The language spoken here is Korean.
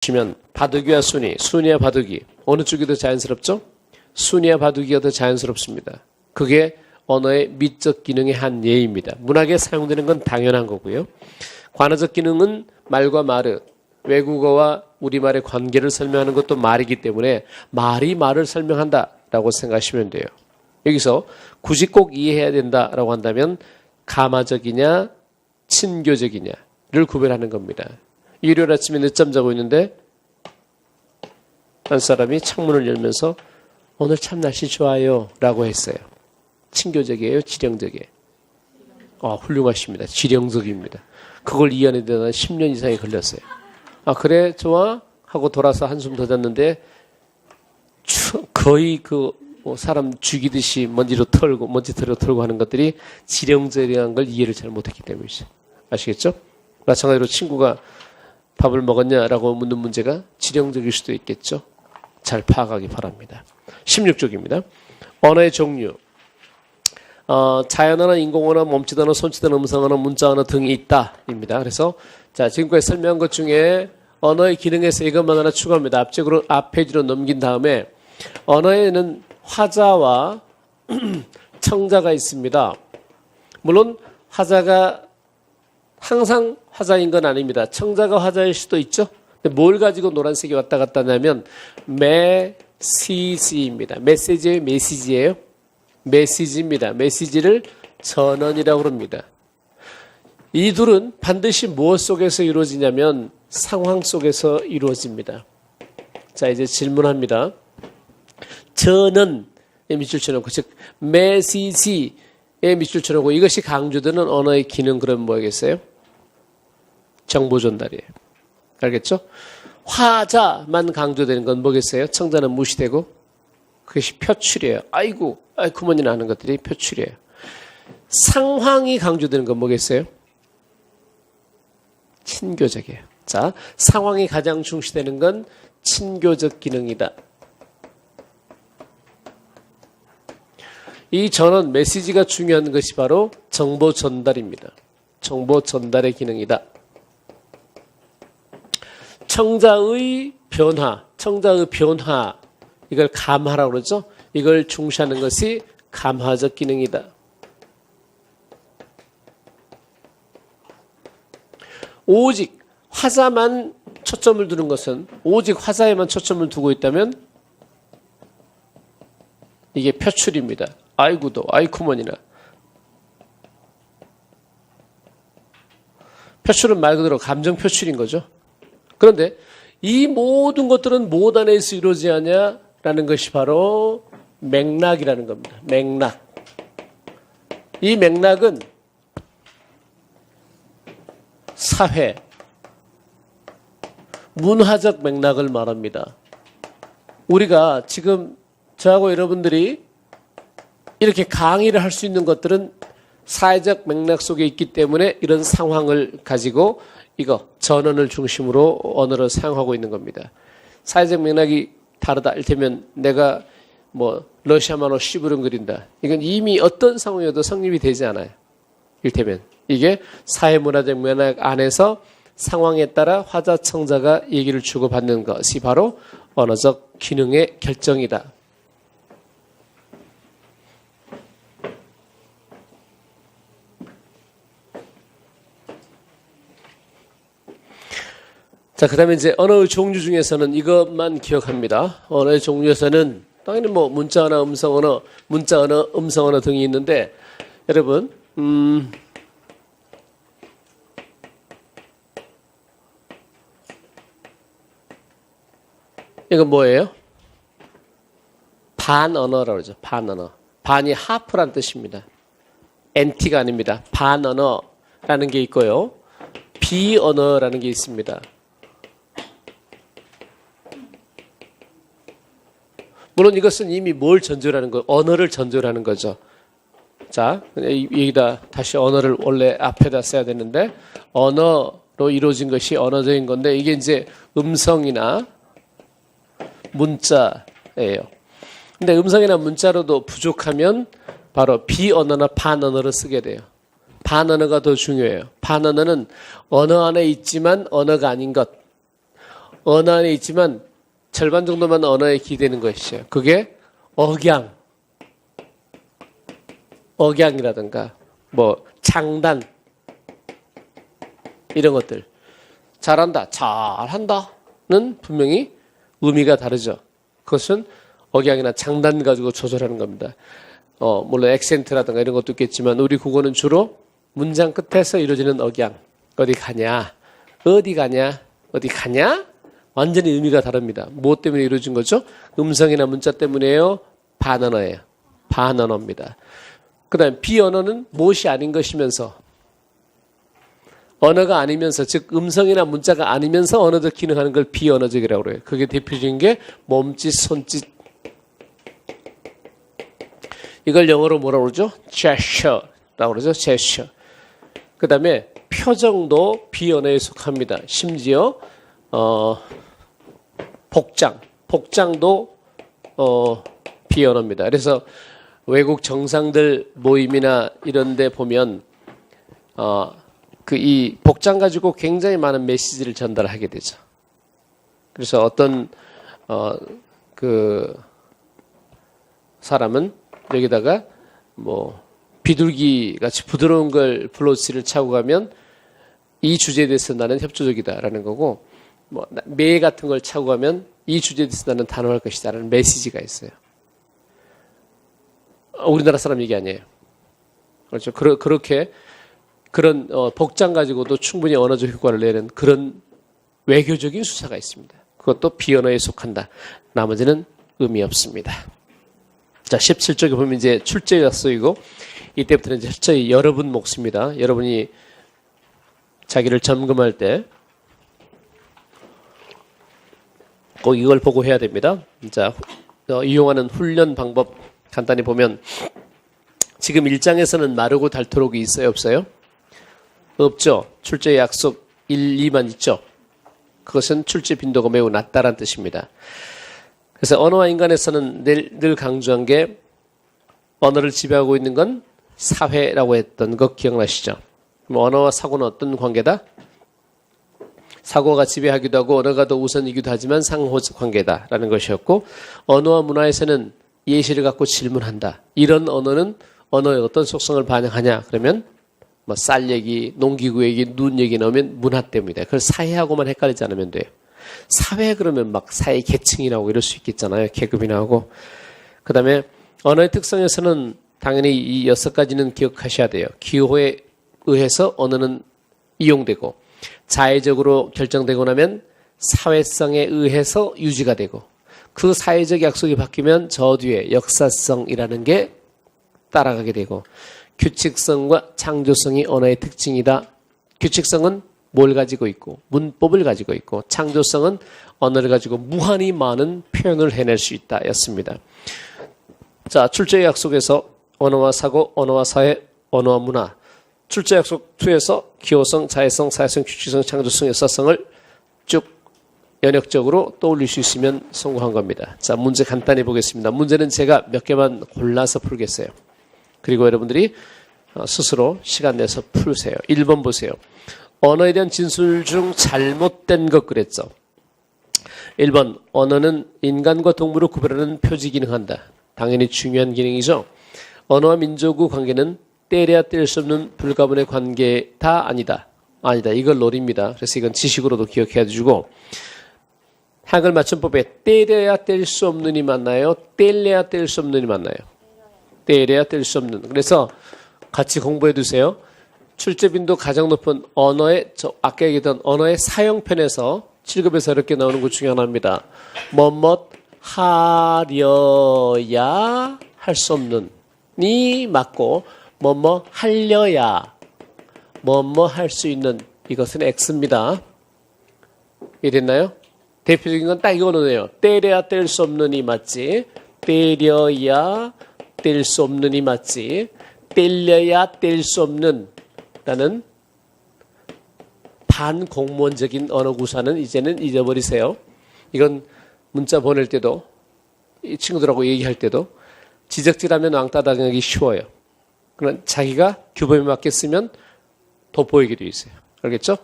보시면 바둑이와 순위, 순위와 바둑이 어느 쪽이 더 자연스럽죠? 순위와 바둑이가 더 자연스럽습니다. 그게 언어의 미적 기능의 한 예입니다. 문학에 사용되는 건 당연한 거고요. 관어적 기능은 말과 말의 외국어와 우리말의 관계를 설명하는 것도 말이기 때문에 말이 말을 설명한다라고 생각하시면 돼요. 여기서 굳이 꼭 이해해야 된다라고 한다면 가마적이냐 친교적이냐를 구별하는 겁니다. 일요일 아침에 늦잠 자고 있는데 한 사람이 창문을 열면서 오늘 참 날씨 좋아요 라고 했어요. 친교적이에요? 지령적이에요? 훌륭하십니다. 지령적입니다. 그걸 이해하는 데 난 10년 이상이 걸렸어요. 그래 좋아? 하고 돌아서 한숨 더 잤는데 거의 사람 죽이듯이 먼지로 털고 하는 것들이 지령적인 걸 이해를 잘 못했기 때문이죠. 아시겠죠? 마찬가지로 친구가 밥을 먹었냐라고 묻는 문제가 지령적일 수도 있겠죠. 잘 파악하기 바랍니다. 16쪽입니다. 언어의 종류. 자연언어, 인공언어, 몸짓 언어, 손짓 언어, 음성 언어, 문자 언어 등이 있다입니다. 그래서 지금까지 설명한 것 중에 언어의 기능에서 이것만 하나 추가합니다. 앞 페이지로 넘긴 다음에 언어에는 화자와 청자가 있습니다. 물론 화자가 항상 화자인 건 아닙니다. 청자가 화자일 수도 있죠. 근데 뭘 가지고 노란색이 왔다 갔다 하냐면 메시지입니다. 메시지예요? 메시지입니다. 메시지를 전언이라고 합니다. 이 둘은 반드시 무엇 속에서 이루어지냐면 상황 속에서 이루어집니다. 자, 이제 질문합니다. 전언에 밑줄 쳐놓고, 즉 메시지에 밑줄 쳐놓고 이것이 강조되는 언어의 기능, 그러면 뭐겠어요? 정보 전달이에요. 알겠죠? 화자만 강조되는 건 뭐겠어요? 청자는 무시되고 그것이 표출이에요. 아이쿠머니나 하는 것들이 표출이에요. 상황이 강조되는 건 뭐겠어요? 친교적이에요. 자, 상황이 가장 중시되는 건 친교적 기능이다. 이 전원 메시지가 중요한 것이 바로 정보 전달입니다. 정보 전달의 기능이다. 청자의 변화, 이걸 감화라고 그러죠. 이걸 중시하는 것이 감화적 기능이다. 오직 화자만 초점을 두는 것은, 오직 화자에만 초점을 두고 있다면 이게 표출입니다. 아이쿠머니나. 표출은 말 그대로 감정 표출인 거죠. 그런데 이 모든 것들은 무엇 안에서 이루어지냐라는 것이 바로 맥락이라는 겁니다. 맥락. 이 맥락은 사회, 문화적 맥락을 말합니다. 우리가 지금 저하고 여러분들이 이렇게 강의를 할 수 있는 것들은 사회적 맥락 속에 있기 때문에 이런 상황을 가지고 전언을 중심으로 언어를 사용하고 있는 겁니다. 사회적 맥락이 다르다. 이를테면 내가 러시아말로 씨부름거린다. 이건 이미 어떤 상황이어도 성립이 되지 않아요. 이를테면 이게 사회문화적 맥락 안에서 상황에 따라 화자, 청자가 얘기를 주고받는 것이 바로 언어적 기능의 결정이다. 자, 그 다음에 이제 언어의 종류 중에서는 이것만 기억합니다. 언어의 종류에서는 당연히 문자 언어, 음성 언어, 문자 언어, 음성 언어 등이 있는데, 여러분, 이건 뭐예요? 반언어라고 그러죠. 반언어. 반이 하프란 뜻입니다. NT가 아닙니다. 반언어라는 게 있고요. 비언어라는 게 있습니다. 물론 이것은 이미 뭘 전제하는 거, 언어를 전제하는 거죠. 자, 여기다 다시 언어를 원래 앞에다 써야 되는데, 언어로 이루어진 것이 언어적인 건데, 이게 이제 음성이나 문자예요. 근데 음성이나 문자로도 부족하면 바로 비언어나 반언어를 쓰게 돼요. 반언어가 더 중요해요. 반언어는 언어 안에 있지만 언어가 아닌 것. 언어 안에 있지만 절반 정도만 언어에 기대는 것이죠. 그게 억양이라든가 뭐 장단 이런 것들. 잘한다는 분명히 의미가 다르죠. 그것은 억양이나 장단 가지고 조절하는 겁니다. 물론 액센트라든가 이런 것도 있겠지만 우리 국어는 주로 문장 끝에서 이루어지는 억양. 어디 가냐? 완전히 의미가 다릅니다. 무엇 때문에 이루어진 거죠? 음성이나 문자 때문에요? 반언어예요. 반언어입니다. 그 다음에 비언어는 무엇이 아닌 것이면서 언어가 아니면서 즉 음성이나 문자가 아니면서 언어적 기능하는 걸 비언어적이라고 그래요. 그게 대표적인 게 몸짓, 손짓. 이걸 영어로 뭐라고 그러죠? gesture라고 그러죠. gesture. 그 다음에 표정도 비언어에 속합니다. 심지어 복장도 비언어입니다. 그래서 외국 정상들 모임이나 이런 데 보면 이 복장 가지고 굉장히 많은 메시지를 전달하게 되죠. 그래서 어떤 그 사람은 여기다가 뭐 비둘기 같이 부드러운 걸 블로치를 차고 가면 이 주제에 대해서 나는 협조적이다라는 거고, 뭐 매 같은 걸 차고 가면 이 주제에 대해서 나는 단호할 것이다라는 메시지가 있어요. 우리나라 사람 얘기 아니에요. 그렇죠. 그렇게 그런 복장 가지고도 충분히 언어적 효과를 내는 그런 외교적인 수사가 있습니다. 그것도 비언어에 속한다. 나머지는 의미 없습니다. 자, 17쪽에 보면 이제 출제가 쓰이고 이때부터는 이제 철저히 여러분 몫입니다. 여러분이 자기를 점검할 때 꼭 이걸 보고 해야 됩니다. 자, 이용하는 훈련 방법 간단히 보면 지금 1장에서는 마르고 닳도록이 있어요? 없어요? 없죠. 출제 약속 1, 2만 있죠. 그것은 출제 빈도가 매우 낮다란 뜻입니다. 그래서 언어와 인간에서는 늘 강조한 게 언어를 지배하고 있는 건 사회라고 했던 거 기억나시죠? 그럼 언어와 사고는 어떤 관계다? 사고가 지배하기도 하고 언어가 더 우선이기도 하지만 상호 관계다라는 것이었고, 언어와 문화에서는 예시를 갖고 질문한다. 이런 언어는 언어의 어떤 속성을 반영하냐? 그러면 뭐 쌀 얘기, 농기구 얘기, 눈 얘기 나오면 문화 때문이다. 그걸 사회하고만 헷갈리지 않으면 돼요. 사회 그러면 막 사회 계층이 나오고 이럴 수 있겠잖아요. 계급이 나오고. 그 다음에 언어의 특성에서는 당연히 이 6가지는 기억하셔야 돼요. 기호에 의해서 언어는 이용되고, 자의적으로 결정되고 나면 사회성에 의해서 유지가 되고, 그 사회적 약속이 바뀌면 저 뒤에 역사성이라는 게 따라가게 되고, 규칙성과 창조성이 언어의 특징이다. 규칙성은 뭘 가지고 있고 문법을 가지고 있고, 창조성은 언어를 가지고 무한히 많은 표현을 해낼 수 있다 였습니다. 자, 출제 약속에서 언어와 사고, 언어와 사회, 언어와 문화. 출제 약속 2에서 기호성, 자의성, 사회성, 규칙성, 창조성, 역사성을 쭉 연역적으로 떠올릴 수 있으면 성공한 겁니다. 자, 문제 간단히 보겠습니다. 문제는 제가 몇 개만 골라서 풀겠어요. 그리고 여러분들이 스스로 시간 내서 풀으세요. 1번 보세요. 언어에 대한 진술 중 잘못된 것 그랬죠. 1번, 언어는 인간과 동물을 구별하는 표지 기능한다. 당연히 중요한 기능이죠. 언어와 민족의 관계는 떼려야 뗄 수 없는 불가분의 관계다 아니다. 아니다. 이걸 노립니다. 그래서 이건 지식으로도 기억해야 주고, 한글 맞춤법에 떼려야 뗄 수 없는이 맞나요? 떼려야 뗄 수 없는이 맞나요? 떼려야 뗄 수 없는. 그래서 같이 공부해 두세요. 출제 빈도 가장 높은 언어의, 아까 얘기했던 언어의 사용편에서 7급에서 이렇게 나오는 것 중에 하나입니다. 뭐뭇 하려야 할 수 없는 이 맞고, 뭐뭐 하려야 뭐뭐 할 수 있는, 이것은 X입니다. 이해됐나요? 대표적인 건 딱 이거네요. 때려야 뗄 수 없는 이 맞지? 때려야 뗄 수 없는 이 맞지? 뗄려야 뗄 수 없는 라는 반공무원적인 언어 구사는 이제는 잊어버리세요. 이건 문자 보낼 때도, 이 친구들하고 얘기할 때도 지적질하면 왕따 당하기 쉬워요. 그러나 자기가 규범에 맞게 쓰면 돋보이게 돼 있어요. 알겠죠?